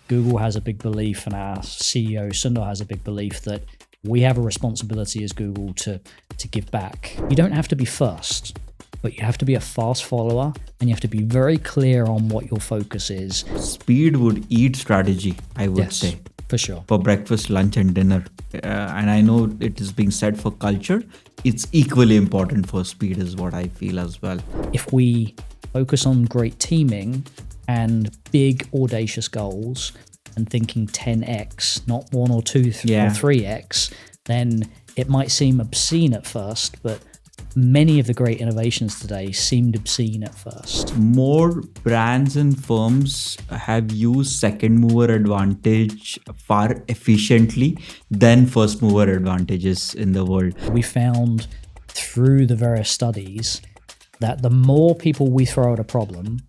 Google has a big belief, and our CEO Sundar has a big belief that we have a responsibility as Google to give back. You don't have to be first, but you have to be a fast follower, and you have to be very clear on what your focus is. Speed would eat strategy, I would say. For sure. For breakfast, lunch and dinner. And I know it is being said for culture. It's equally important for speed is what I feel as well. If we focus on great teaming and big audacious goals and thinking 10x, not 1 or 2 or 3x, then it might seem obscene at first, but many of the great innovations today seemed obscene at first. More brands and firms have used second mover advantage far efficiently than first mover advantages in the world. We found through the various studies that the more people we throw at a problem,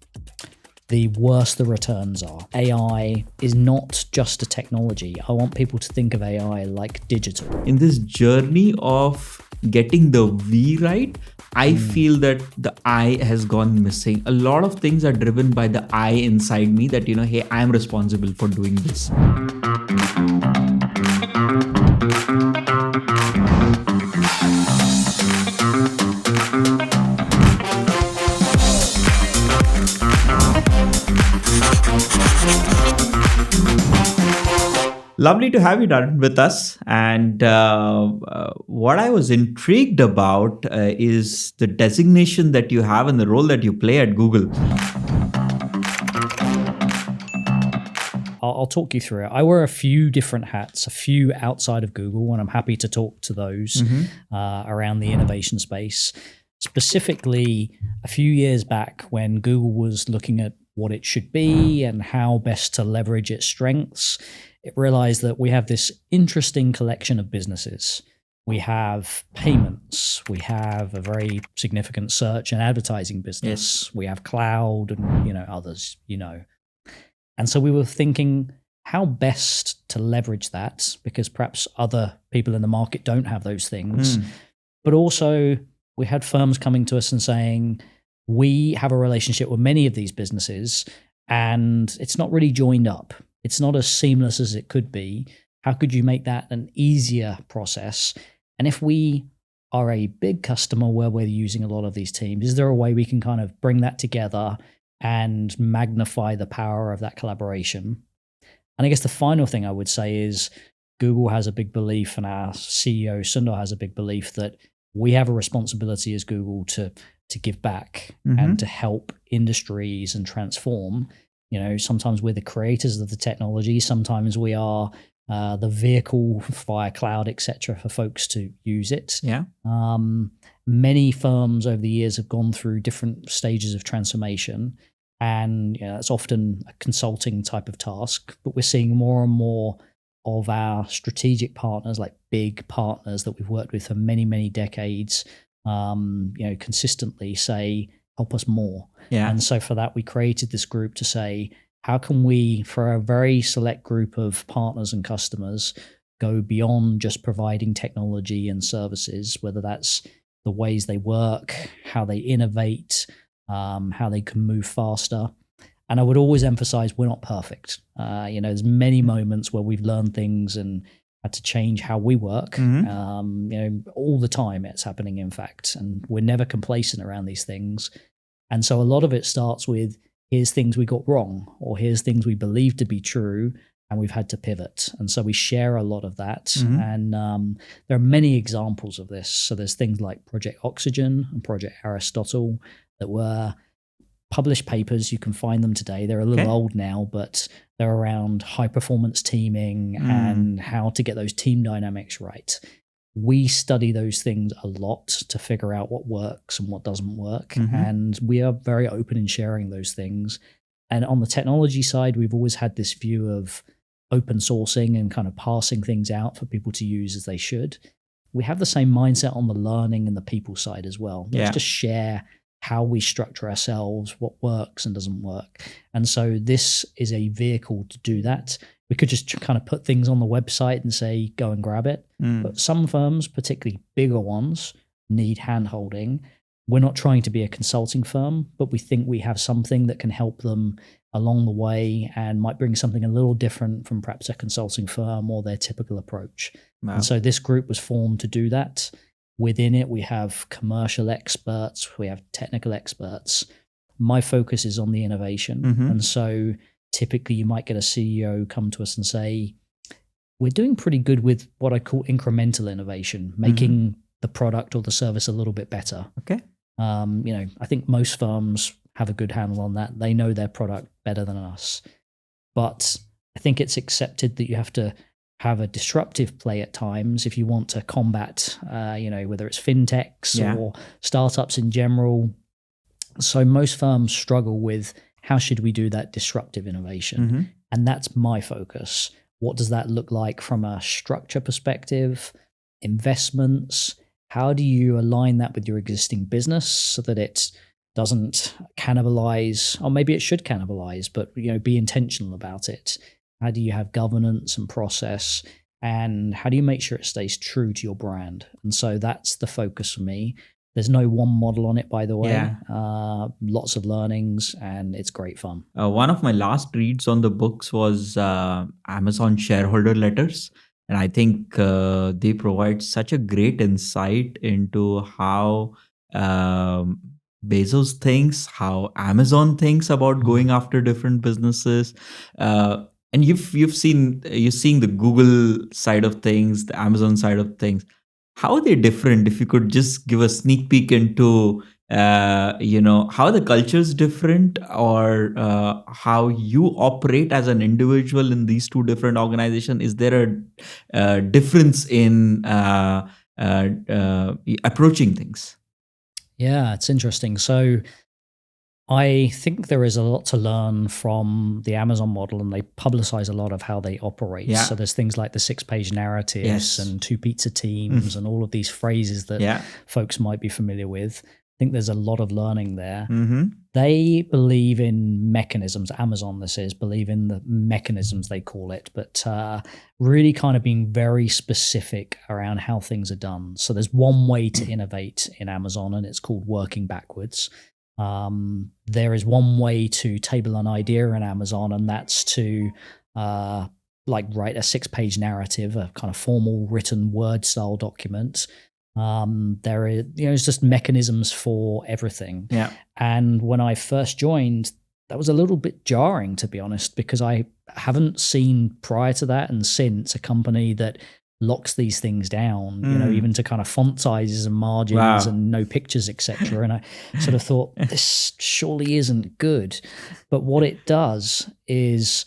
the worse the returns are. AI is not just a technology. I want people to think of AI like digital. In this journey of getting the V right, I feel that the I has gone missing. A lot of things are driven by the I inside me that, hey, I'm responsible for doing this. Lovely to have you, Darren, with us. And what I was intrigued about is the designation that you have and the role that you play at Google. I'll talk you through it. I wear a few different hats, a few outside of Google, and I'm happy to talk to those around the innovation space. Specifically, a few years back when Google was looking at what it should be and how best to leverage its strengths, it realized that we have this interesting collection of businesses. We have payments, we have a very significant search and advertising business, we have cloud and others, And so we were thinking how best to leverage that, because perhaps other people in the market don't have those things. But also we had firms coming to us and saying, we have a relationship with many of these businesses and it's not really joined up. It's not as seamless as it could be. How could you make that an easier process? And if we are a big customer where we're using a lot of these teams, is there a way we can kind of bring that together and magnify the power of that collaboration? And I guess the final thing I would say is Google has a big belief, and our CEO Sundar has a big belief that we have a responsibility as Google to give back and to help industries and transform. Sometimes we're the creators of the technology. Sometimes we are the vehicle via cloud, etc., for folks to use it. Yeah. Many firms over the years have gone through different stages of transformation, and it's often a consulting type of task. But we're seeing more and more of our strategic partners, like big partners that we've worked with for many, many decades, consistently say, help us more. Yeah. And so for that, we created this group to say, how can we, for a very select group of partners and customers, go beyond just providing technology and services, whether that's the ways they work, how they innovate, how they can move faster. And I would always emphasize we're not perfect. There's many moments where we've learned things and had to change how we work. All the time it's happening, in fact, and we're never complacent around these things. And so a lot of it starts with, here's things we got wrong, or here's things we believe to be true, and we've had to pivot. And so we share a lot of that. And there are many examples of this. So there's things like Project Oxygen and Project Aristotle that were published papers. You can find them today. They're a little old now, but they're around high performance teaming and how to get those team dynamics right. We study those things a lot to figure out what works and what doesn't work. And we are very open in sharing those things. And on the technology side, we've always had this view of open sourcing and kind of passing things out for people to use as they should. We have the same mindset on the learning and the people side as well. Let's just share how we structure ourselves, what works and doesn't work. And so this is a vehicle to do that. We could just kind of put things on the website and say, go and grab it. But some firms, particularly bigger ones, need hand-holding. We're not trying to be a consulting firm, but we think we have something that can help them along the way and might bring something a little different from perhaps a consulting firm or their typical approach. Wow. And so this group was formed to do that. Within it, we have commercial experts, we have technical experts. My focus is on the innovation. And so typically you might get a CEO come to us and say, we're doing pretty good with what I call incremental innovation, making the product or the service a little bit better. Okay. I think most firms have a good handle on that. They know their product better than us. But I think it's accepted that you have to have a disruptive play at times if you want to combat, whether it's fintechs or startups in general. So most firms struggle with how should we do that disruptive innovation? And that's my focus. What does that look like from a structure perspective, investments? How do you align that with your existing business so that it doesn't cannibalize, or maybe it should cannibalize, but be intentional about it? How do you have governance and process? And how do you make sure it stays true to your brand? And so that's the focus for me. There's no one model on it, by the way. Yeah. Lots of learnings, and it's great fun. One of my last reads on the books was Amazon shareholder letters. And I think they provide such a great insight into how Bezos thinks, how Amazon thinks about going after different businesses. And you've seen the Google side of things, the Amazon side of things. How are they different? If you could just give a sneak peek into how the culture is different, or how you operate as an individual in these two different organizations. Is there a difference in approaching things? Yeah, it's interesting. So I think there is a lot to learn from the Amazon model, and they publicize a lot of how they operate. Yeah. So there's things like the 6-page narratives and 2 pizza teams and all of these phrases that folks might be familiar with. I think there's a lot of learning there. They believe in mechanisms. Amazon, believe in the mechanisms, they call it, but really kind of being very specific around how things are done. So there's one way to innovate in Amazon, and it's called working backwards. There is one way to table an idea in Amazon, and that's to write a 6-page narrative, a kind of formal written word style document. There is, it's just mechanisms for everything. Yeah. And when I first joined, that was a little bit jarring, to be honest, because I haven't seen prior to that and since a company that locks these things down, even to kind of font sizes and margins and no pictures, etc. And I sort of thought, this surely isn't good. But what it does is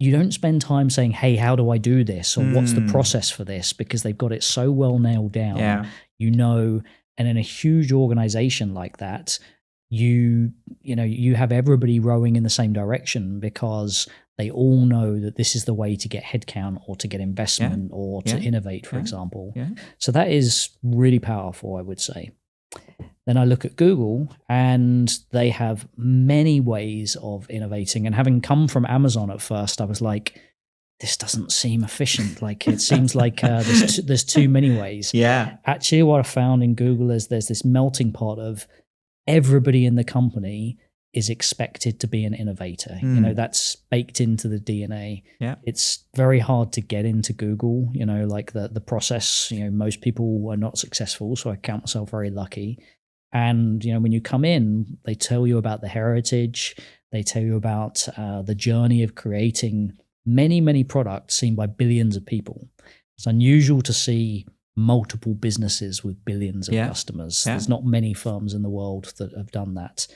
you don't spend time saying, hey, how do I do this? Or what's the process for this? Because they've got it so well nailed down, and in a huge organization like that, you have everybody rowing in the same direction because they all know that this is the way to get headcount or to get investment or to innovate, for example. So that is really powerful, I would say. Then I look at Google, and they have many ways of innovating. And having come from Amazon at first, I was like, this doesn't seem efficient. Like, it seems like there's too many ways. Yeah. Actually, what I found in Google is there's this melting pot of everybody in the company is expected to be an innovator. That's baked into the DNA. Yeah. It's very hard to get into Google, like the process, most people are not successful. So I count myself very lucky. And, when you come in, they tell you about the heritage. They tell you about the journey of creating many, many products seen by billions of people. It's unusual to see multiple businesses with billions of customers. Yeah. There's not many firms in the world that have done that.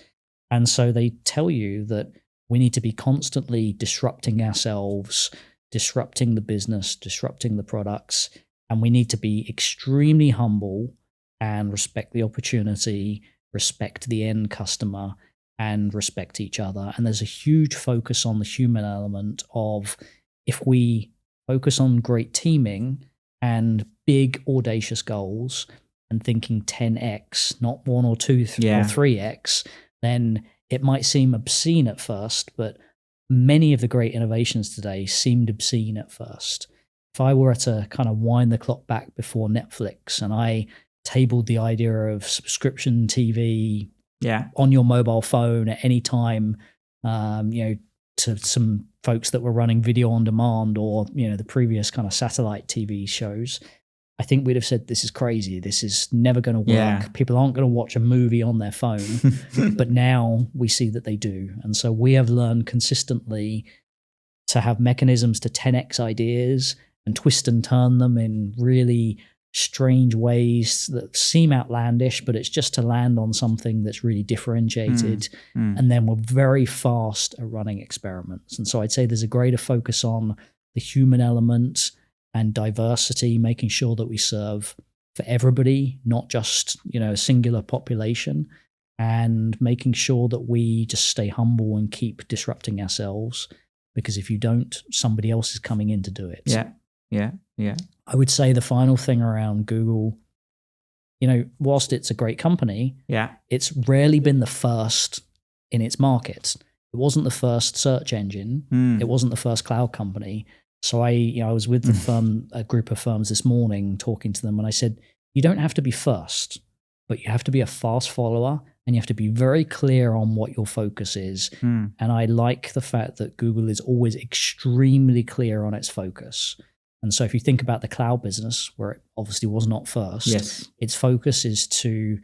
And so they tell you that we need to be constantly disrupting ourselves, disrupting the business, disrupting the products, and we need to be extremely humble and respect the opportunity, respect the end customer, and respect each other. And there's a huge focus on the human element of, if we focus on great teaming and big audacious goals and thinking 10x, not 1 or 2 or 3x, then it might seem obscene at first, but many of the great innovations today seemed obscene at first. If I were to kind of wind the clock back before Netflix and I tabled the idea of subscription TV on your mobile phone at any time, to some folks that were running video on demand or, the previous kind of satellite TV shows, I think we'd have said, this is crazy. This is never going to work. Yeah. People aren't going to watch a movie on their phone. But now we see that they do. And so we have learned consistently to have mechanisms to 10x ideas and twist and turn them in really strange ways that seem outlandish, but it's just to land on something that's really differentiated. And then we're very fast at running experiments. And so I'd say there's a greater focus on the human element and diversity, making sure that we serve for everybody, not just, a singular population, and making sure that we just stay humble and keep disrupting ourselves, because if you don't, somebody else is coming in to do it. Yeah. I would say the final thing around Google, whilst it's a great company, it's rarely been the first in its market. It wasn't the first search engine. It wasn't the first cloud company. So I was with a group of firms this morning talking to them, and I said, you don't have to be first, but you have to be a fast follower, and you have to be very clear on what your focus is. And I like the fact that Google is always extremely clear on its focus. And so if you think about the cloud business, where it obviously was not first, its focus is to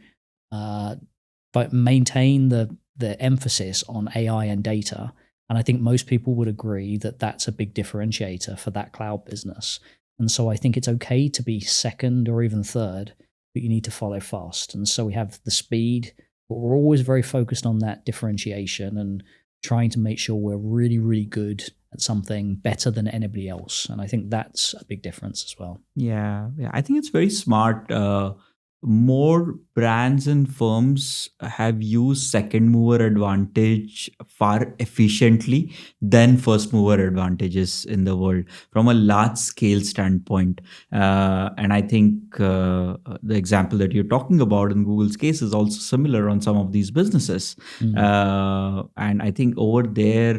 maintain the emphasis on AI and data. And I think most people would agree that that's a big differentiator for that cloud business. And so I think it's okay to be second or even third, but you need to follow fast. And so we have the speed, but we're always very focused on that differentiation and trying to make sure we're really, really good at something better than anybody else. And I think that's a big difference as well. Yeah. I think it's very smart. More brands and firms have used second mover advantage far efficiently than first mover advantages in the world from a large scale standpoint. And I think the example that you're talking about in Google's case is also similar on some of these businesses. And I think over there,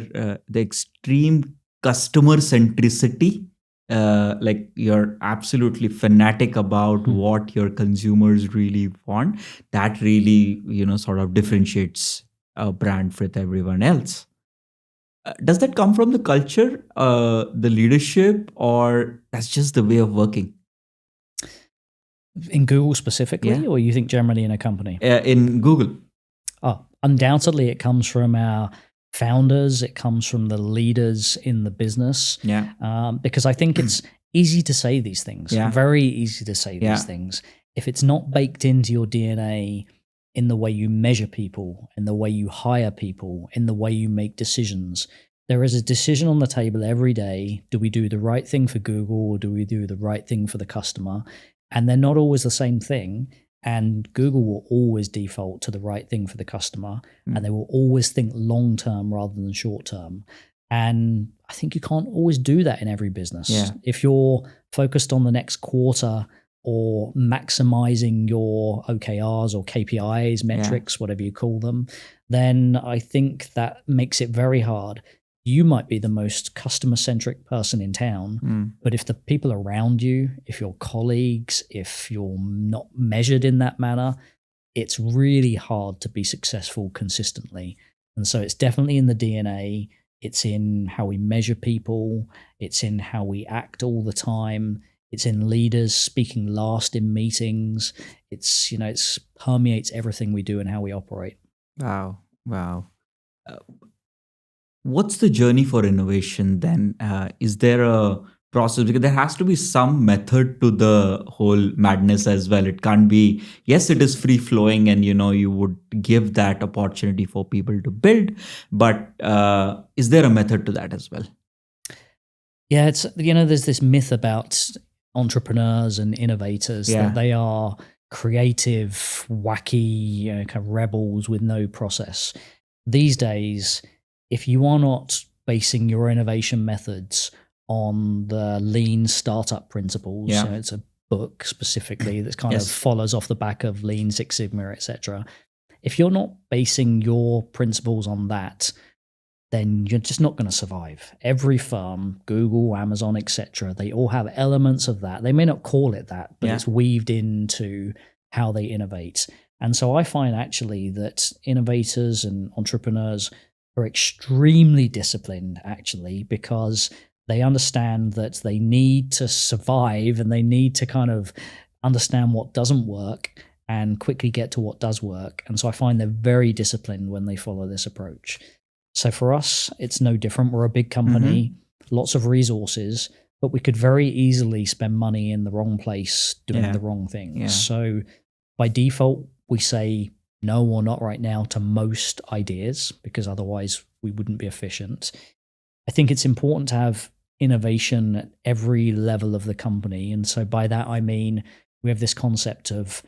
the extreme customer centricity, like you're absolutely fanatic about what your consumers really want, that really, sort of differentiates a brand with everyone else. Does that come from the culture, the leadership, or that's just the way of working? In Google specifically, or you think generally in a company? In Google. Oh, undoubtedly it comes from our founders, it comes from the leaders in the business. Because I think it's easy to say these things, very easy to say these things. If it's not baked into your DNA in the way you measure people, in the way you hire people, in the way you make decisions, there is a decision on the table every day. Do we do the right thing for Google, or do we do the right thing for the customer? And they're not always the same thing. And Google will always default to the right thing for the customer, and they will always think long term rather than short term. And I think you can't always do that in every business. If you're focused on the next quarter or maximizing your OKRs or KPIs, metrics, whatever you call them, then I think that makes it very hard. You might be the most customer-centric person in town, but if the people around you, if your colleagues, if you're not measured in that manner, it's really hard to be successful consistently. And so it's definitely in the DNA. It's in how we measure people. It's in how we act all the time. It's in leaders speaking last in meetings. It's, it's permeates everything we do and how we operate. Wow. What's the journey for innovation then? Is there a process? Because there has to be some method to the whole madness as well. It can't be, yes, it is free flowing and, you would give that opportunity for people to build. But is there a method to that as well? Yeah, it's, there's this myth about entrepreneurs and innovators that they are creative, wacky, kind of rebels with no process. These days, if you are not basing your innovation methods on the lean startup principles, it's a book specifically that kind of follows off the back of Lean Six Sigma, etc. If you're not basing your principles on that, then you're just not going to survive. Every firm, Google, Amazon, etc., they all have elements of that. They may not call it that, but it's weaved into how they innovate. And so I find actually that innovators and entrepreneurs, are extremely disciplined, actually, because they understand that they need to survive and they need to kind of understand what doesn't work and quickly get to what does work. And so I find they're very disciplined when they follow this approach. So for us, it's no different. We're a big company, lots of resources, but we could very easily spend money in the wrong place doing the wrong things. Yeah. So by default, we say no or not right now to most ideas because otherwise we wouldn't be efficient. I think it's important to have innovation at every level of the company. And so by that, I mean, we have this concept of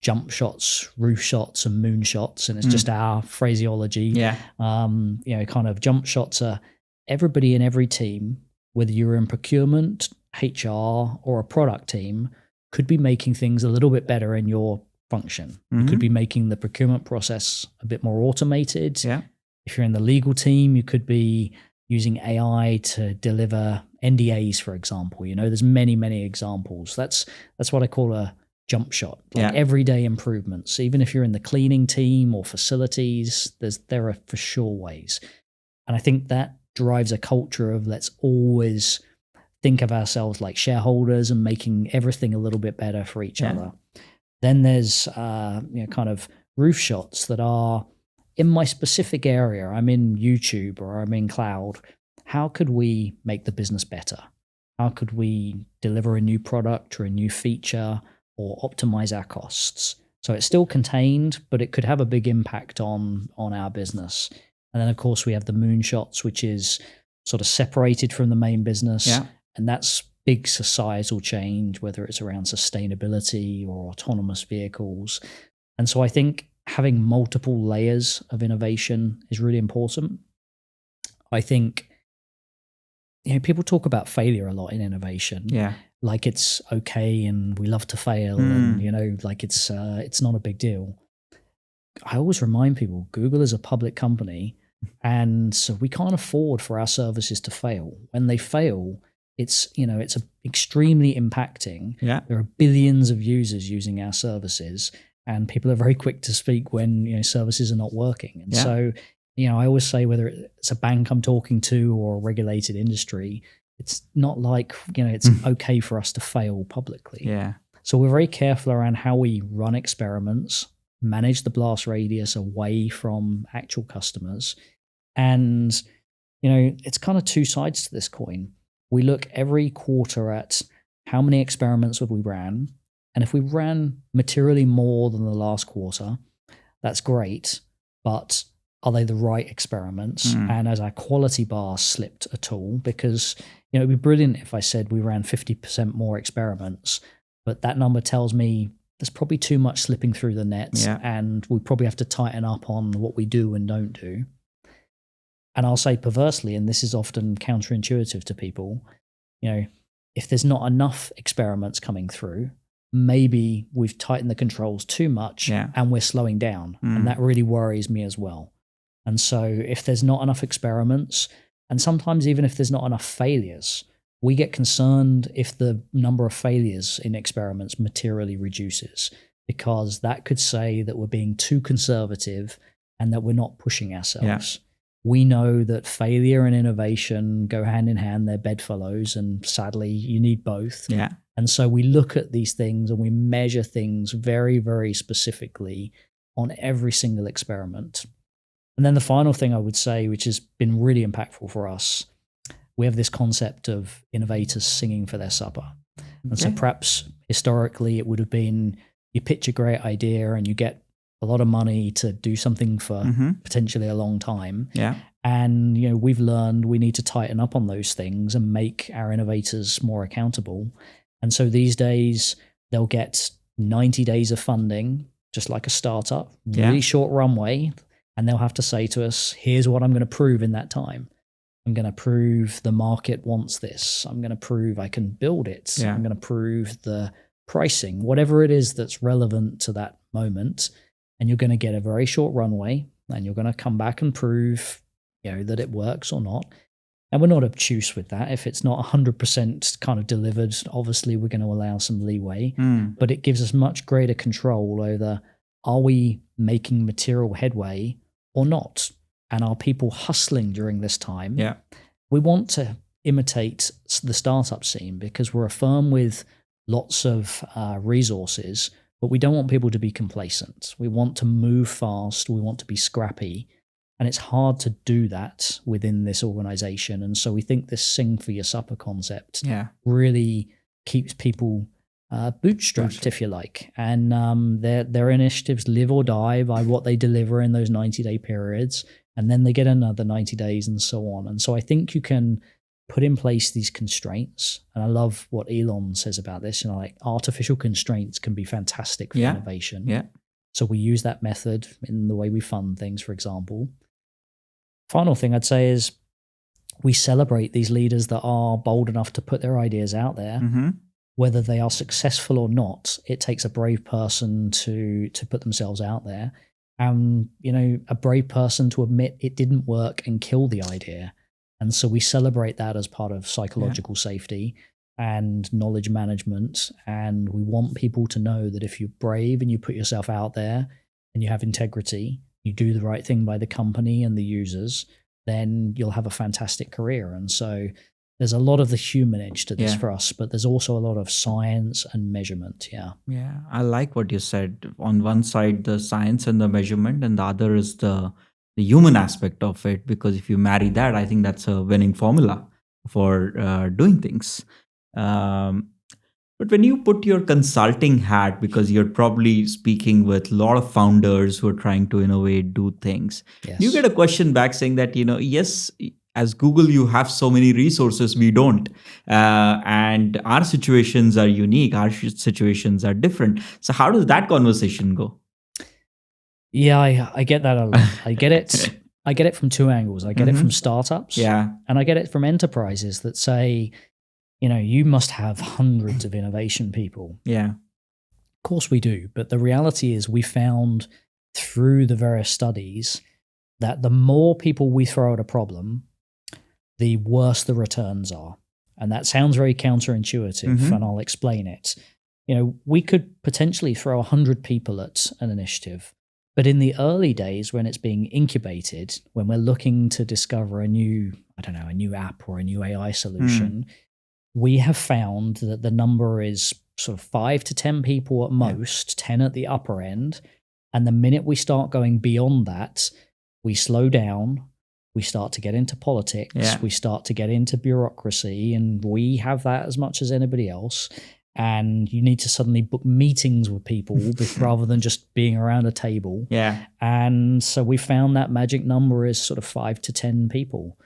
jump shots, roof shots, and moon shots, and it's just our phraseology. Yeah. Kind of jump shots are everybody in every team, whether you're in procurement, HR, or a product team, could be making things a little bit better in your function. You could be making the procurement process a bit more automated. Yeah. If you're in the legal team, you could be using AI to deliver NDAs, for example. There's many, many examples. That's what I call a jump shot, like everyday improvements. Even if you're in the cleaning team or facilities, there are for sure ways. And I think that drives a culture of let's always think of ourselves like shareholders and making everything a little bit better for each other. Then there's kind of roof shots that are in my specific area. I'm in YouTube or I'm in cloud. How could we make the business better? How could we deliver a new product or a new feature or optimize our costs? So it's still contained, but it could have a big impact on our business. And then, of course, we have the moonshots, which is sort of separated from the main business. Yeah. And that's big societal change, whether it's around sustainability or autonomous vehicles. And so I think having multiple layers of innovation is really important. I think people talk about failure a lot in innovation. Yeah. Like it's okay and we love to fail and like it's not a big deal. I always remind people Google is a public company and so we can't afford for our services to fail. When they fail, it's extremely impacting. Yeah. There are billions of users using our services and people are very quick to speak when services are not working. And so I always say whether it's a bank I'm talking to or a regulated industry, it's not like, it's okay for us to fail publicly. Yeah. So we're very careful around how we run experiments, manage the blast radius away from actual customers. And, it's kind of two sides to this coin. We look every quarter at how many experiments have we ran. And if we ran materially more than the last quarter, that's great. But are they the right experiments? And has our quality bar slipped at all? Because, it'd be brilliant if I said we ran 50% more experiments, but that number tells me there's probably too much slipping through the net and we probably have to tighten up on what we do and don't do. And I'll say perversely, and this is often counterintuitive to people, if there's not enough experiments coming through, maybe we've tightened the controls too much and we're slowing down. And that really worries me as well. And so if there's not enough experiments, and sometimes even if there's not enough failures, we get concerned if the number of failures in experiments materially reduces, because that could say that we're being too conservative and that we're not pushing ourselves. We know that failure and innovation go hand in hand. They're bedfellows, and sadly, you need both. And so we look at these things and we measure things very, very specifically on every single experiment. And then the final thing I would say, which has been really impactful for us, we have this concept of innovators singing for their supper. And so perhaps historically it would have been you pitch a great idea and you get a lot of money to do something for potentially a long time. And, we've learned we need to tighten up on those things and make our innovators more accountable. And so these days they'll get 90 days of funding, just like a startup, really short runway. And they'll have to say to us, here's what I'm going to prove in that time. I'm going to prove the market wants this. I'm going to prove I can build it. I'm going to prove the pricing, whatever it is that's relevant to that moment. And you're going to get a very short runway and you're going to come back and prove, that it works or not. And we're not obtuse with that. If it's not 100% kind of delivered, obviously we're going to allow some leeway, but it gives us much greater control over, are we making material headway or not? and are people hustling during this time? Yeah. We want to imitate the startup scene because we're a firm with lots of resources, but we don't want people to be complacent. We want to move fast. We want to be scrappy. And it's hard to do that within this organization. And so we think this sing for your supper concept really keeps people bootstrapped, if you like. And their initiatives live or die by what they deliver in those 90-day periods. And then they get another 90 days and so on. And so I think you can put in place these constraints. And I love what Elon says about this. Like artificial constraints can be fantastic for innovation. Yeah. So we use that method in the way we fund things, for example. Final thing I'd say is we celebrate these leaders that are bold enough to put their ideas out there. Mm-hmm. Whether they are successful or not, it takes a brave person to put themselves out there. And, a brave person to admit it didn't work and kill the idea. And so we celebrate that as part of psychological safety and knowledge management. And we want people to know that if you're brave and you put yourself out there and you have integrity, you do the right thing by the company and the users, then you'll have a fantastic career. And so there's a lot of the human edge to this for us, but there's also a lot of science and measurement. Yeah, I like what you said. On one side, the science and the measurement, and the other is the human aspect of it. Because if you marry that, I think that's a winning formula for doing things. But when you put your consulting hat, because you're probably speaking with a lot of founders who are trying to innovate, do things, you get a question back saying that, yes, as Google, you have so many resources, we don't. And our situations are unique. Our situations are different. So how does that conversation go? Yeah, I get that a lot. I get it. I get it from two angles. I get it from startups. Yeah. And I get it from enterprises that say, you must have hundreds of innovation people. Yeah. Of course we do. But the reality is we found through the various studies that the more people we throw at a problem, the worse the returns are. And that sounds very counterintuitive, and I'll explain it. We could potentially throw 100 people at an initiative, but in the early days when it's being incubated, when we're looking to discover a new app or a new AI solution, we have found that the number is sort of 5 to 10 people at most, 10 at the upper end. And the minute we start going beyond that, we slow down, we start to get into politics, we start to get into bureaucracy, and we have that as much as anybody else. And you need to suddenly book meetings with people rather than just being around a table. Yeah. And so we found that magic number is sort of 5 to 10 people.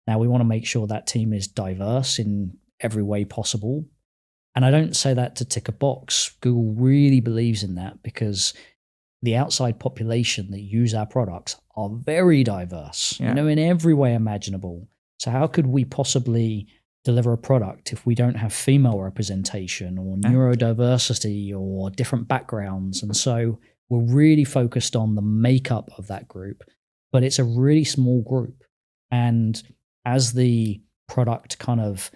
Now we want to make sure that team is diverse in every way possible. And I don't say that to tick a box. Google really believes in that because the outside population that use our products are very diverse, in every way imaginable. So how could we possibly deliver a product if we don't have female representation or neurodiversity or different backgrounds? And so we're really focused on the makeup of that group, but it's a really small group. And as the product kind of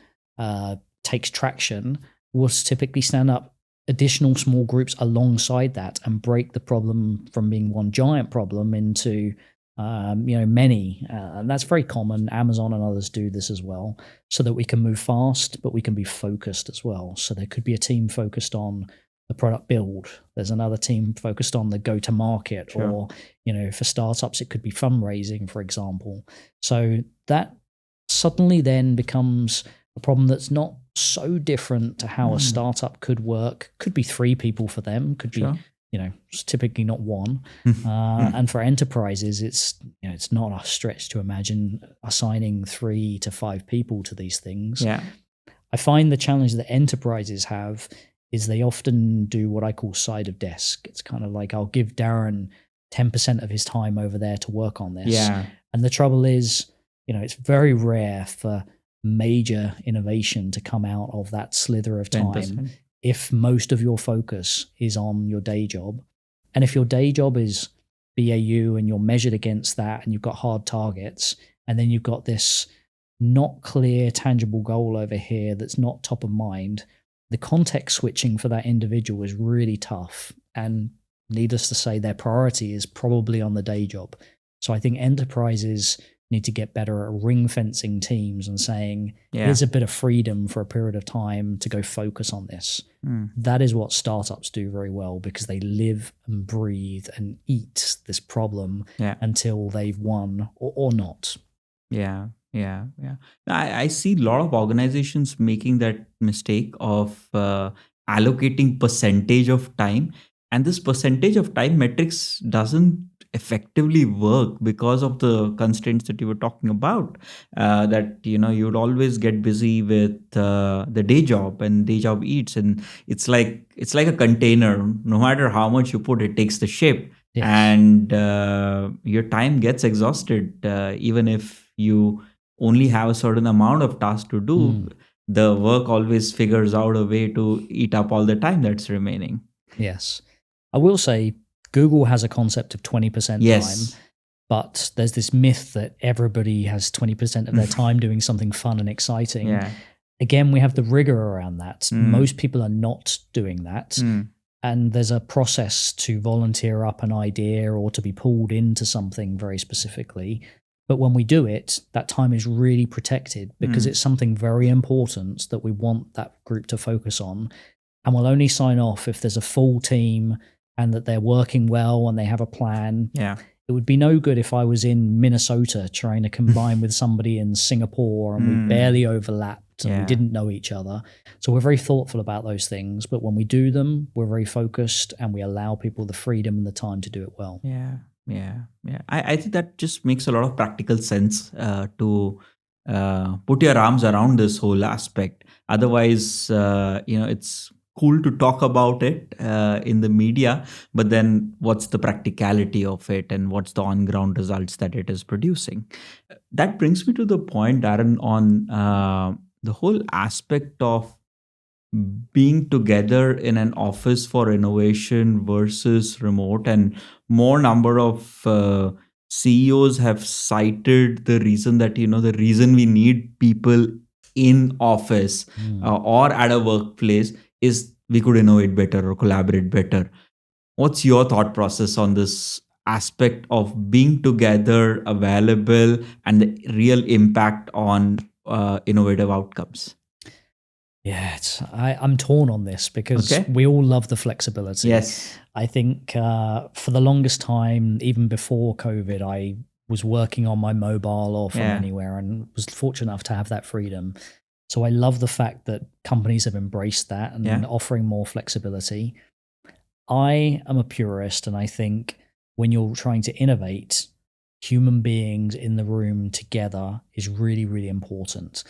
takes traction, we'll typically stand up additional small groups alongside that and break the problem from being one giant problem into many. And that's very common. Amazon and others do this as well, so that we can move fast, but we can be focused as well. So there could be a team focused on the product build. There's another team focused on the go-to-market, or for startups, it could be fundraising, for example. So that suddenly then becomes a problem that's not so different to how a startup could work. Could be 3 people for them, could be it's typically not 1. And for enterprises, it's not a stretch to imagine assigning 3 to 5 people to these things. I find the challenge that enterprises have is they often do what I call side of desk. It's kind of like, I'll give Darren 10% of his time over there to work on this. And the trouble is, it's very rare for major innovation to come out of that slither of time 10%. If most of your focus is on your day job. And if your day job is BAU and you're measured against that and you've got hard targets, and then you've got this not clear, tangible goal over here that's not top of mind, the context switching for that individual is really tough. And needless to say, their priority is probably on the day job. So I think enterprises need to get better at ring fencing teams and saying, here's a bit of freedom for a period of time to go focus on this. That is what startups do very well, because they live and breathe and eat this problem until they've won or not. Yeah. I see a lot of organizations making that mistake of allocating percentage of time, and this percentage of time metrics doesn't effectively work because of the constraints that you were talking about. That you'd always get busy with the day job, and day job eats, and it's like a container. No matter how much you put, it takes the shape. Yes. And your time gets exhausted, even if you only have a certain amount of tasks to do. The work always figures out a way to eat up all the time that's remaining. Yes. I will say Google has a concept of 20% time, but there's this myth that everybody has 20% of their time doing something fun and exciting. Again, we have the rigor around that. Most people are not doing that. And there's a process to volunteer up an idea or to be pulled into something very specifically. But when we do it, that time is really protected because it's something very important that we want that group to focus on. And we'll only sign off if there's a full team and that they're working well and they have a plan. It would be no good if I was in Minnesota trying to combine with somebody in Singapore and we barely overlapped and we didn't know each other. So we're very thoughtful about those things. But when we do them, we're very focused and we allow people the freedom and the time to do it well. I think that just makes a lot of practical sense to put your arms around this whole aspect. Otherwise, it's cool to talk about it in the media, but then what's the practicality of it and what's the on-ground results that it is producing? That brings me to the point, Darren, on the whole aspect of being together in an office for innovation versus remote. And more number of CEOs have cited the reason that, the reason we need people in office or at a workplace is we could innovate better or collaborate better. What's your thought process on this aspect of being together, available, and the real impact on innovative outcomes? Yeah, I'm torn on this because we all love the flexibility. Yes. I think for the longest time, even before COVID, I was working on my mobile or from anywhere and was fortunate enough to have that freedom. So I love the fact that companies have embraced that and offering more flexibility. I am a purist, and I think when you're trying to innovate, human beings in the room together is really, really important.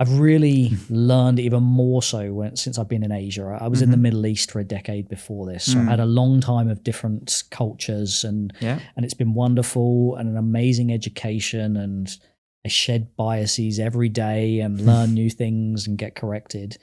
I've really learned even more so since I've been in Asia. I was in the Middle East for a decade before this. So I had a long time of different cultures and it's been wonderful and an amazing education, and I shed biases every day and learn new things and get corrected.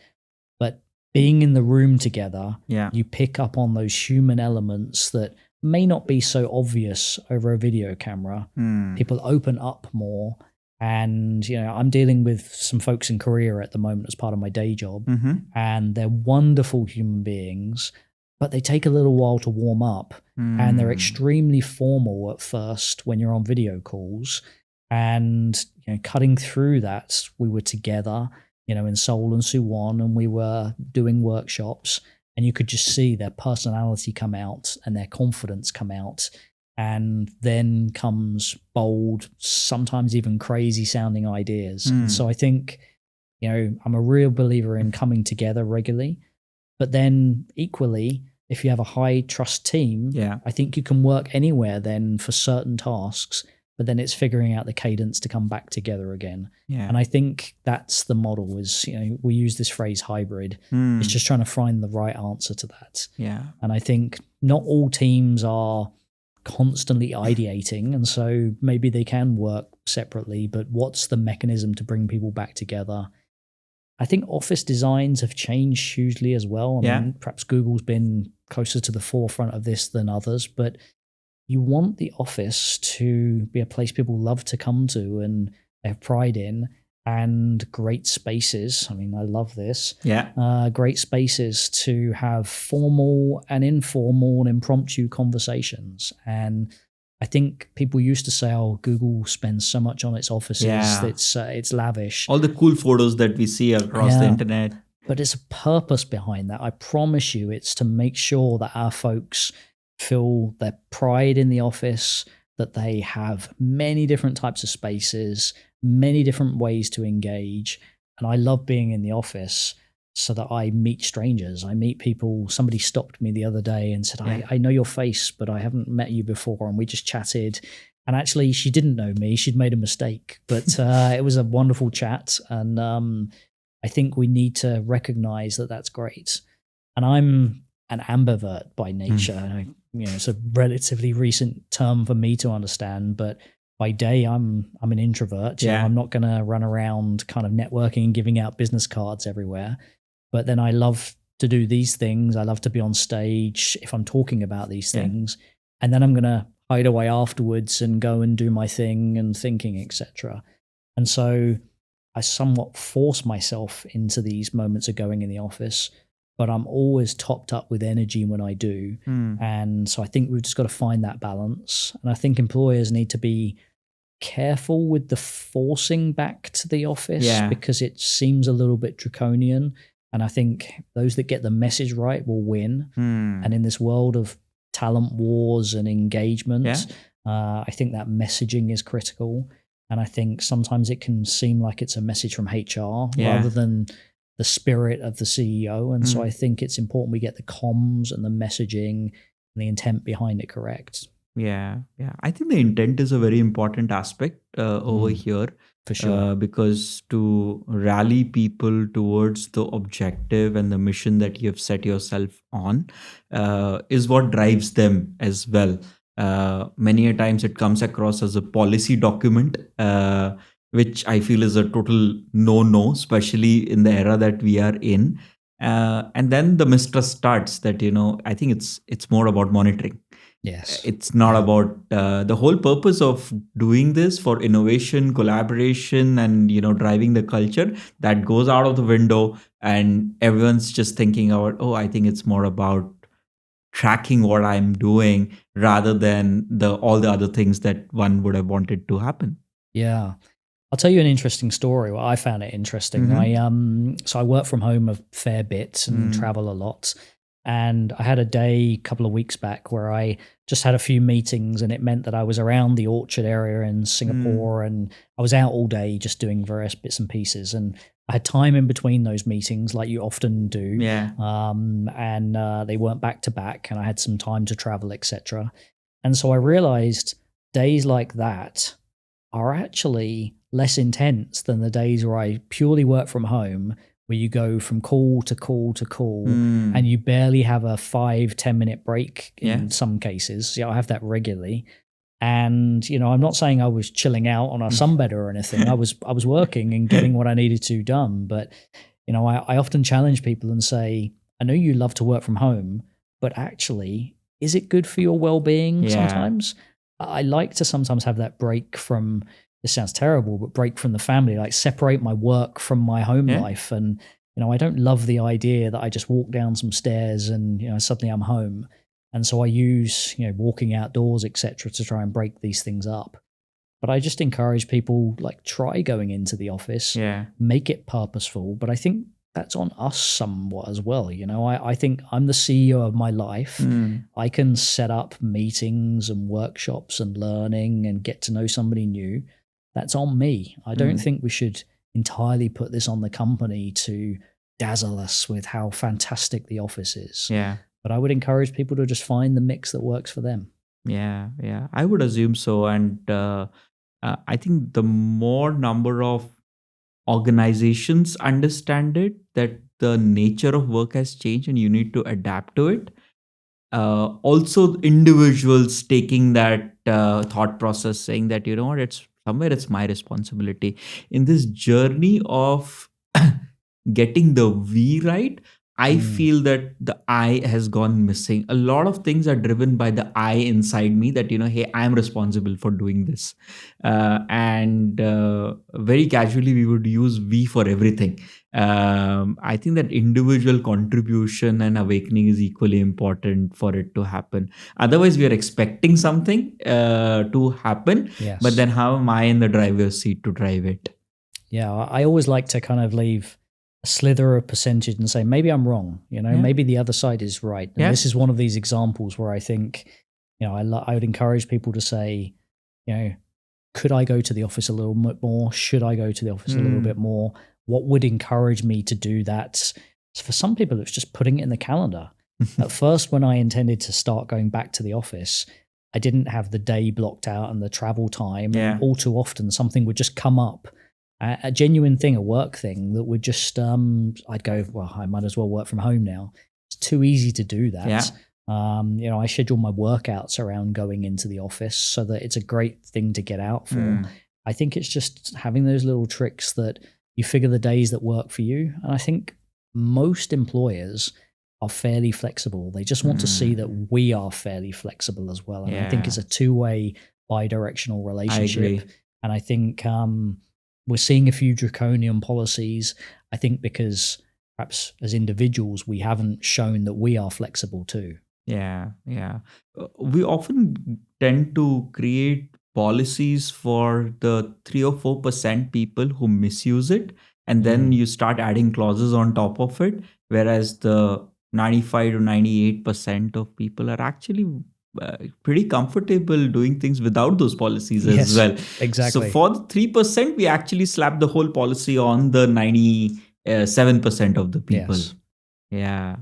But being in the room together, you pick up on those human elements that may not be so obvious over a video camera. People open up more. And, I'm dealing with some folks in Korea at the moment as part of my day job, and they're wonderful human beings, but they take a little while to warm up, and they're extremely formal at first when you're on video calls. And, cutting through that, we were together, in Seoul and Suwon, and we were doing workshops, and you could just see their personality come out and their confidence come out. And then comes bold, sometimes even crazy sounding ideas. So I think, I'm a real believer in coming together regularly. But then equally, if you have a high trust team, I think you can work anywhere then for certain tasks, but then it's figuring out the cadence to come back together again. And I think that's the model is, we use this phrase hybrid. It's just trying to find the right answer to that. And I think not all teams are constantly ideating, and so maybe they can work separately, but what's the mechanism to bring people back together? I think office designs have changed hugely as well. I mean, perhaps Google's been closer to the forefront of this than others, but you want the office to be a place people love to come to and they have pride in, and great spaces. I mean, I love this. Great spaces to have formal and informal and impromptu conversations. And I think people used to say, "Oh, Google spends so much on its offices; Yeah. it's lavish." All the cool photos that we see across the Yeah. internet. But it's a purpose behind that. I promise you, it's to make sure that our folks feel their pride in the office, that they have many different types of spaces, many different ways to engage. And I love being in the office so that I meet strangers. I meet people. Somebody stopped me the other day and said, Yeah. I know your face, but I haven't met you before. And we just chatted. And actually, she didn't know me. She'd made a mistake. But it was a wonderful chat. And I think we need to recognize that that's great. And I'm an ambivert by nature. It's a relatively recent term for me to understand, but by day I'm an introvert. Yeah. I'm not going to run around kind of networking and giving out business cards everywhere. But then I love to do these things. I love to be on stage if I'm talking about these things, and then I'm going to hide away afterwards and go and do my thing and thinking, etc. And so I somewhat force myself into these moments of going in the office, but I'm always topped up with energy when I do. And so I think we've just got to find that balance. And I think employers need to be careful with the forcing back to the office because it seems a little bit draconian. And I think those that get the message right will win. And in this world of talent wars and engagement, I think that messaging is critical. And I think sometimes it can seem like it's a message from HR rather than the spirit of the CEO. And so I think it's important we get the comms and the messaging and the intent behind it correct. Yeah. I think the intent is a very important aspect over here. For sure. Because to rally people towards the objective and the mission that you have set yourself on is what drives them as well. Many a times it comes across as a policy document, which I feel is a total no-no, especially in the era that we are in. And then the mistrust starts that, I think it's more about monitoring. Yes. It's not about the whole purpose of doing this for innovation, collaboration, and driving the culture that goes out of the window, and everyone's just thinking about, I think it's more about tracking what I'm doing rather than all the other things that one would have wanted to happen. Yeah. I'll tell you an interesting story. Well, I found it interesting. I work from home a fair bit and travel a lot. And I had a day a couple of weeks back where I just had a few meetings, and it meant that I was around the Orchard area in Singapore and I was out all day just doing various bits and pieces. And I had time in between those meetings like you often do. And they weren't back to back, and I had some time to travel, etc. And so I realized days like that are actually less intense than the days where I purely work from home, where you go from call to call to call and you barely have a 5-10 minute break in some cases. I have that regularly. And, I'm not saying I was chilling out on a sunbed or anything. I was working and getting what I needed to done. But, I often challenge people and say, I know you love to work from home, but actually, is it good for your well-being sometimes? I like to sometimes have that break from, this sounds terrible, but break from the family, like separate my work from my home life. And, I don't love the idea that I just walk down some stairs and, suddenly I'm home. And so I use, walking outdoors, etc., to try and break these things up. But I just encourage people, like, try going into the office, make it purposeful. But I think that's on us somewhat as well. I think I'm the CEO of my life. I can set up meetings and workshops and learning and get to know somebody new. That's on me. I don't think we should entirely put this on the company to dazzle us with how fantastic the office is. But I would encourage people to just find the mix that works for them. Yeah, I would assume so. And I think the more number of organizations understand it, that the nature of work has changed and you need to adapt to it. Also, individuals taking that thought process, saying that, what, it's my responsibility. In this journey of getting the we right, I feel that the I has gone missing. A lot of things are driven by the I inside me that, hey, I'm responsible for doing this. And very casually, we would use we for everything. I think that individual contribution and awakening is equally important for it to happen. Otherwise, we are expecting something to happen, Yes. but then how am I in the driver's seat to drive it? Yeah, I always like to kind of leave a slither of percentage and say, maybe I'm wrong, maybe the other side is right. And this is one of these examples where I think, I would encourage people to say, could I go to the office a little bit more? Should I go to the office a little bit more? What would encourage me to do that? So for some people, it's just putting it in the calendar. At first, when I intended to start going back to the office, I didn't have the day blocked out and the travel time. Yeah. And all too often, something would just come up. A genuine thing, a work thing that would just, I'd go, well, I might as well work from home now. It's too easy to do that. Yeah. I schedule my workouts around going into the office so that it's a great thing to get out for. I think it's just having those little tricks that you figure the days that work for you. And I think most employers are fairly flexible. They just want to see that we are fairly flexible as well. And I think it's a two-way, bi-directional relationship. I agree. And I think we're seeing a few draconian policies, I think because perhaps as individuals, we haven't shown that we are flexible too. Yeah. We often tend to create policies for the 3 or 4% people who misuse it. And then you start adding clauses on top of it. Whereas the 95 to 98% of people are actually pretty comfortable doing things without those policies as well. Exactly. So for the 3%, we actually slap the whole policy on the 97% of the people. Yes. Yeah.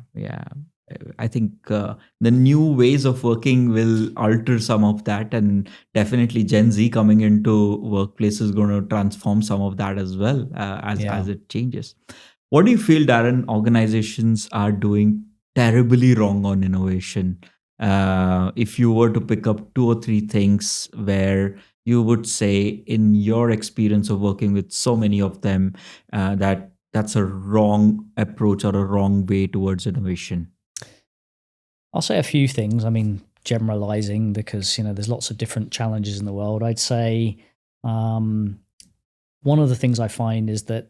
I think the new ways of working will alter some of that, and definitely Gen Z coming into workplace is going to transform some of that as well as it changes. What do you feel, Darren, organizations are doing terribly wrong on innovation? If you were to pick up 2 or 3 things where you would say, in your experience of working with so many of them, that's a wrong approach or a wrong way towards innovation. I'll say a few things. I mean, generalizing because, there's lots of different challenges in the world. I'd say one of the things I find is that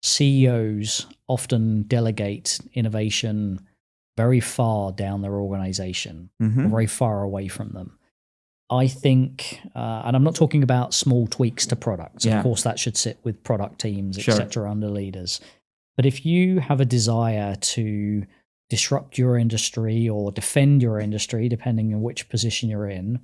CEOs often delegate innovation very far down their organization, or very far away from them. I think, and I'm not talking about small tweaks to products. Of course, that should sit with product teams, etc., under leaders. But if you have a desire to disrupt your industry or defend your industry, depending on which position you're in,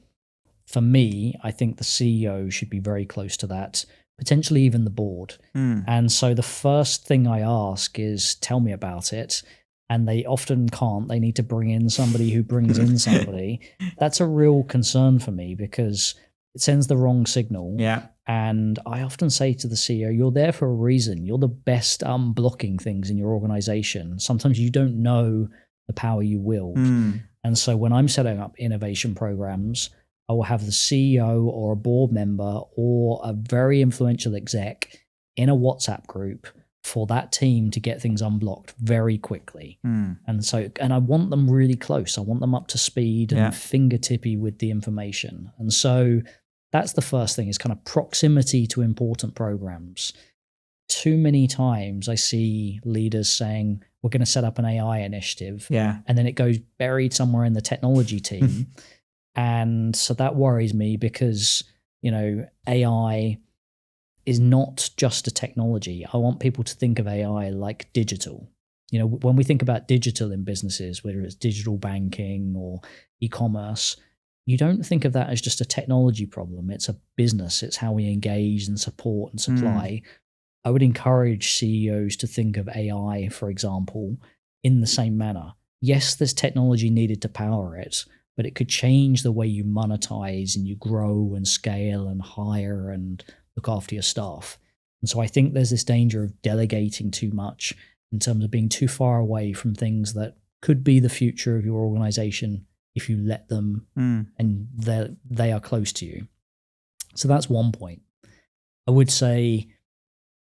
for me, I think the CEO should be very close to that, potentially even the board. And so the first thing I ask is, tell me about it. And they often can't. They need to bring in somebody who brings in somebody. That's a real concern for me because it sends the wrong signal. Yeah. And I often say to the CEO, you're there for a reason. You're the best blocking things in your organization. Sometimes you don't know the power you wield. And so when I'm setting up innovation programs, I will have the CEO or a board member or a very influential exec in a WhatsApp group for that team to get things unblocked very quickly. And I want them really close. I want them up to speed and fingertippy with the information. And so that's the first thing, is kind of proximity to important programs. Too many times I see leaders saying, we're going to set up an AI initiative. And then it goes buried somewhere in the technology team. And so that worries me because, AI is not just a technology. I want people to think of AI like digital. When we think about digital in businesses, whether it's digital banking or e-commerce, you don't think of that as just a technology problem. It's a business. It's how we engage and support and supply. I would encourage CEOs to think of AI, for example, in the same manner. Yes, there's technology needed to power it, but it could change the way you monetize and you grow and scale and hire and look after your staff. And so I think there's this danger of delegating too much in terms of being too far away from things that could be the future of your organization if you let them and they are close to you. So that's one point. I would say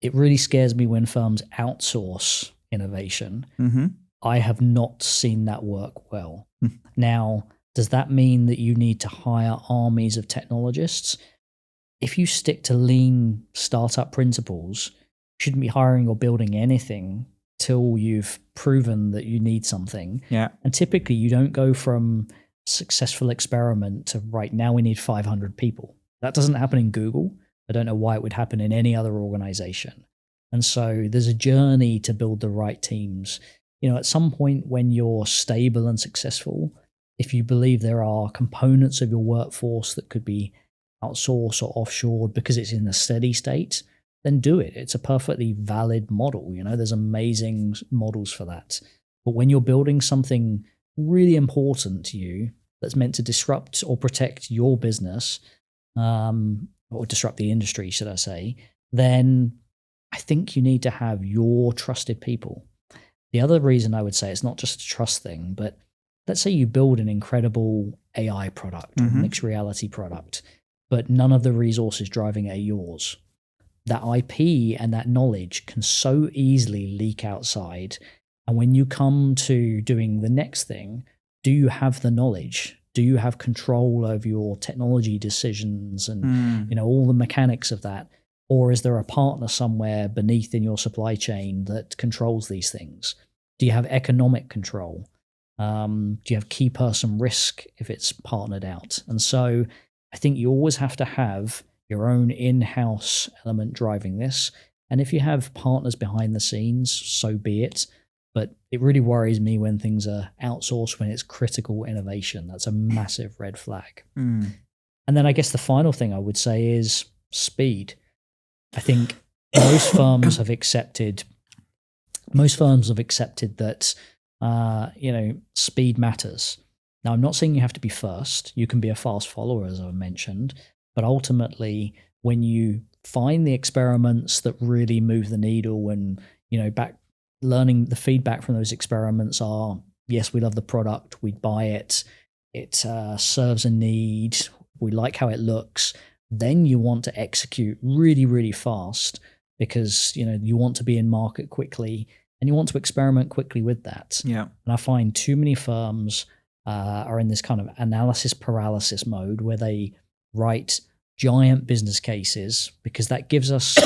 it really scares me when firms outsource innovation I have not seen that work well. Now, does that mean that you need to hire armies of technologists? If you stick to lean startup principles, you shouldn't be hiring or building anything till you've proven that you need something. Yeah. And typically you don't go from successful experiment to right now we need 500 people. That doesn't happen in Google. I don't know why it would happen in any other organization. And so there's a journey to build the right teams. At some point when you're stable and successful, if you believe there are components of your workforce that could be outsourced or offshored because it's in a steady state, then do it. It's a perfectly valid model. There's amazing models for that. But when you're building something really important to you that's meant to disrupt or protect your business, or disrupt the industry, should I say, then I think you need to have your trusted people. The other reason I would say it's not just a trust thing, but let's say you build an incredible AI product or mixed reality product, but none of the resources driving it are yours. That IP and that knowledge can so easily leak outside. And when you come to doing the next thing, do you have the knowledge? Do you have control over your technology decisions and all the mechanics of that? Or is there a partner somewhere beneath in your supply chain that controls these things? Do you have economic control? Do you have key person risk if it's partnered out? And so I think you always have to have your own in-house element driving this. And if you have partners behind the scenes, so be it. But it really worries me when things are outsourced, when it's critical innovation. That's a massive red flag. And then I guess the final thing I would say is speed. I think most firms have accepted that speed matters. Now, I'm not saying you have to be first. You can be a fast follower, as I mentioned. But ultimately, when you find the experiments that really move the needle and, learning the feedback from those experiments are, yes, we love the product, we buy it, it serves a need, we like how it looks, then you want to execute really, really fast because, you want to be in market quickly and you want to experiment quickly with that. Yeah. And I find too many firms are in this kind of analysis paralysis mode where they write giant business cases because that gives us,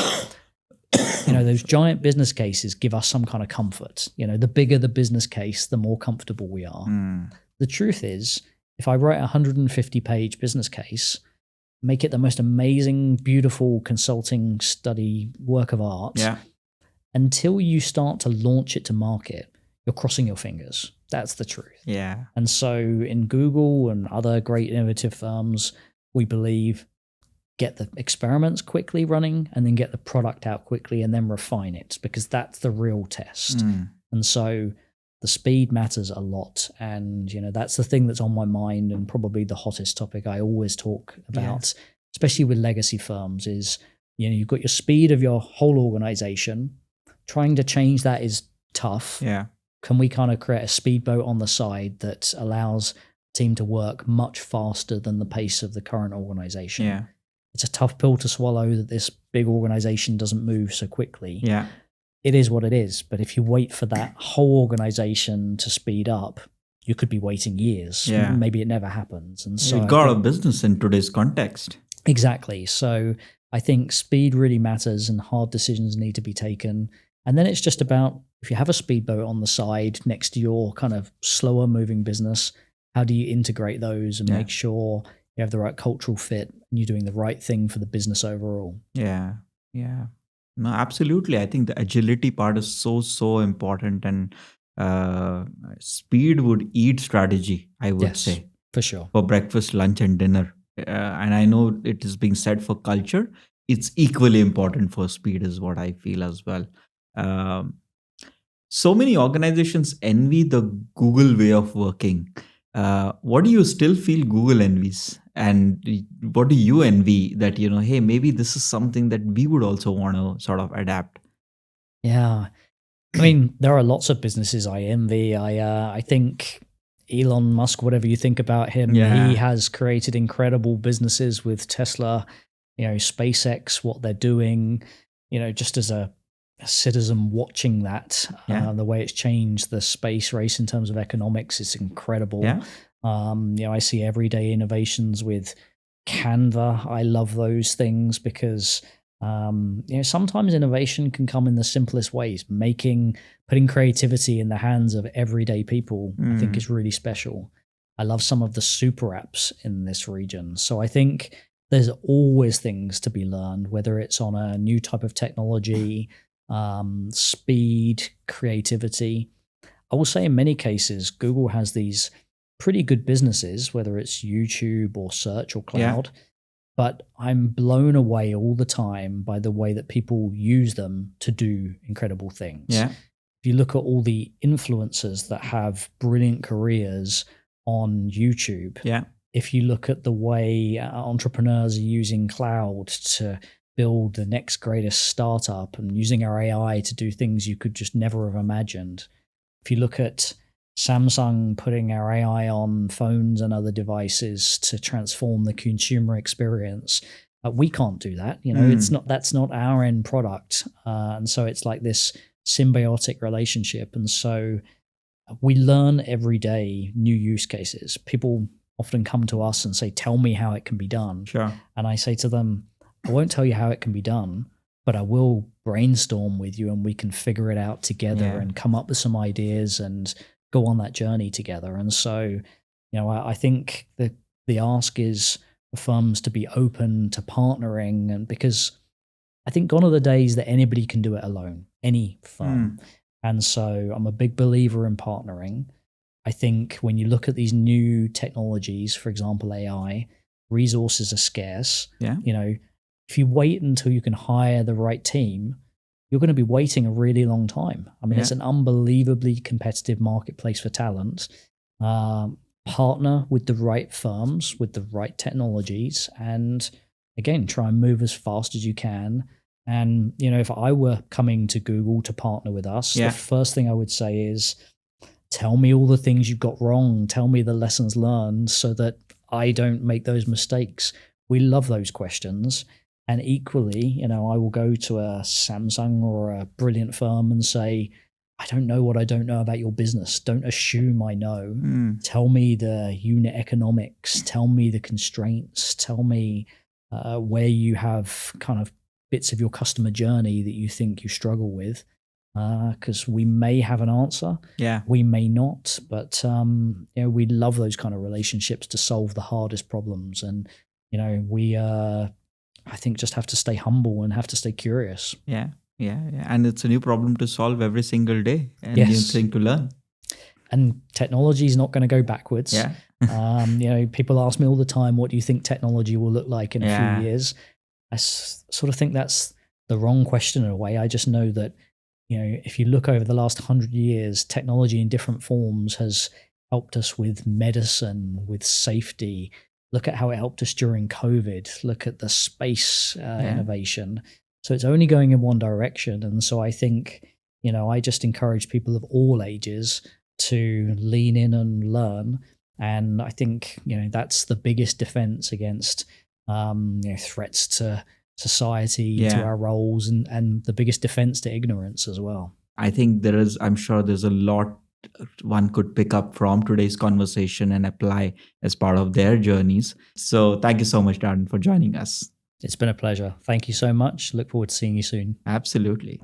those giant business cases give us some kind of comfort. The bigger the business case, the more comfortable we are. The truth is, if I write a 150-page business case, make it the most amazing, beautiful consulting study work of art, until you start to launch it to market, you're crossing your fingers. That's the truth. Yeah. And so in Google and other great innovative firms, we believe get the experiments quickly running and then get the product out quickly and then refine it because that's the real test. And so the speed matters a lot. And, that's the thing that's on my mind and probably the hottest topic I always talk about, especially with legacy firms is, you've got your speed of your whole organization. Trying to change that is tough. Yeah. Can we kind of create a speedboat on the side that allows the team to work much faster than the pace of the current organization? Yeah. It's a tough pill to swallow that this big organization doesn't move so quickly. Yeah. It is what it is. But if you wait for that whole organization to speed up, you could be waiting years. Yeah. Maybe it never happens. And so it got out of business in today's context. Exactly. So I think speed really matters and hard decisions need to be taken. And then it's just about, if you have a speedboat on the side next to your kind of slower moving business, how do you integrate those and make sure you have the right cultural fit and you're doing the right thing for the business overall? Yeah. Yeah. No, absolutely. I think the agility part is so important, and speed would eat strategy, I would say. For sure. For breakfast, lunch, and dinner. And I know it is being said for culture. It's equally important for speed is what I feel as well. So many organizations envy the Google way of working. What do you still feel Google envies? And what do you envy that, hey, maybe this is something that we would also want to sort of adapt? Yeah. I mean, there are lots of businesses I envy. I think Elon Musk, whatever you think about him, he has created incredible businesses with Tesla, SpaceX, what they're doing, just as a citizen watching that, Yeah. the way it's changed the space race in terms of economics is incredible. Yeah. I see everyday innovations with Canva. I love those things because sometimes innovation can come in the simplest ways. Putting creativity in the hands of everyday people, I think, is really special. I love some of the super apps in this region. So I think there's always things to be learned, whether it's on a new type of technology, speed, creativity. I will say in many cases, Google has these pretty good businesses, whether it's YouTube or search or cloud, but I'm blown away all the time by the way that people use them to do incredible things. Yeah. If you look at all the influencers that have brilliant careers on YouTube, if you look at the way entrepreneurs are using cloud to build the next greatest startup and using our AI to do things you could just never have imagined. If you look at Samsung putting our AI on phones and other devices to transform the consumer experience, we can't do that. That's not our end product. And so it's like this symbiotic relationship. And so we learn every day new use cases. People often come to us and say, tell me how it can be done. Sure. And I say to them, I won't tell you how it can be done, but I will brainstorm with you and we can figure it out together and come up with some ideas and go on that journey together. And so, I think the ask is for firms to be open to partnering, and because I think gone are the days that anybody can do it alone, any firm. And so I'm a big believer in partnering. I think when you look at these new technologies, for example, AI, resources are scarce. Yeah. If you wait until you can hire the right team, you're going to be waiting a really long time. I mean, it's an unbelievably competitive marketplace for talent. Partner with the right firms, with the right technologies, and again, try and move as fast as you can. And, if I were coming to Google to partner with us, the first thing I would say is, tell me all the things you've got wrong. Tell me the lessons learned so that I don't make those mistakes. We love those questions. And equally, I will go to a Samsung or a brilliant firm and say, I don't know what I don't know about your business. Don't assume I know. Tell me the unit economics. Tell me the constraints. Tell me where you have kind of bits of your customer journey that you think you struggle with. Because we may have an answer. We may not. But, we love those kind of relationships to solve the hardest problems. And, we I think just have to stay humble and have to stay curious. Yeah. And it's a new problem to solve every single day, and new thing to learn. And technology is not going to go backwards. People ask me all the time, what do you think technology will look like in a few years? I sort of think that's the wrong question in a way. I just know that, if you look over the last 100 years, technology in different forms has helped us with medicine, with safety. Look at how it helped us during COVID. Look at the space innovation. So it's only going in one direction. And so I think, I just encourage people of all ages to lean in and learn. And I think, that's the biggest defense against threats to society, to our roles, and the biggest defense to ignorance as well. I think I'm sure there's a lot one could pick up from today's conversation and apply as part of their journeys. So thank you so much, Darren, for joining us. It's been a pleasure. Thank you so much. Look forward to seeing you soon. Absolutely.